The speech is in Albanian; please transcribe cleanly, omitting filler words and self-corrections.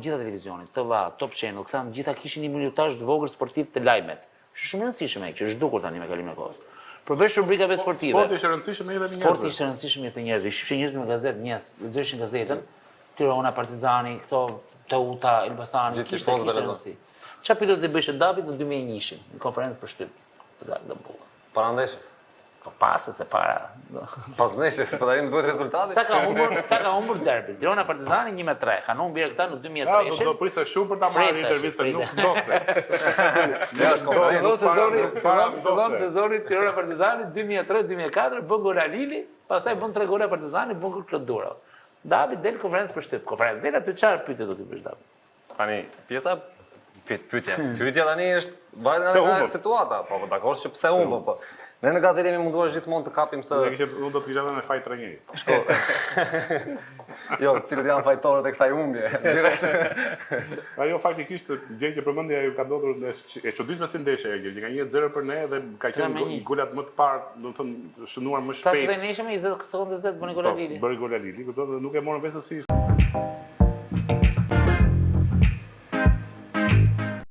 gjitha televizionit, TV, Top Channel, këta gjitha kishin një minutazh të vogël sportiv të lajmet. Shumë e rëndësishme që është dukur tani me kalimin e kohës. Përveç rubrikave sportive. Sporti është rëndësishëm edhe në njerëzve. Sporti është rëndësishëm edhe njerëzve. Shifshin njerëzit me gazetë, lexojshin gazetën, Tirana, Partizani, këto Teuta, Elbasani, kishte rëndësi. Çfarë pyetët të bësh Dabit në 2001-shin, në konferencë për shtyp. Para ndeshjes. Po pasë se para. Pas ndeshjes, po tani më duhet rezultati. Sa ka humbur derbi? Tirana Partizani 1-3. Kanë humbur këta në 2003-shin. Do prisë shumë për ta marrë intervistën, nuk ndodhte. Ja është konferencë. Fillon sezoni Tirana Partizani 2003-2004, bën gol Alili, pastaj bën 3 gola Partizani, bën gol Klod Duro. Dabi del konferencë për shtyp. Konferencë del aty çfarë pyetje do të bësh Dabi? Tani pjesa pyetja tani është varet nga situata, po dakor që pse humbë, po. Ne në gazetë jemi munduar gjithmonë të kapim këtë. Unë do të kisha dhënë faj trajneri. Jo, cilët janë fajtorët e kësaj humbje, direkt. Ajo faktikisht gjë që përmendja ju ka ndodhur e çuditshme si ndeshja e që ka 1-0 për ne dhe ka qenë golat më të parë, do të thënë shënuar më shpejt. Sa të neshëm 20 sekondë 20 bëni gol Alili. Bëri gol Alili, kupton, nuk e morën vesh se si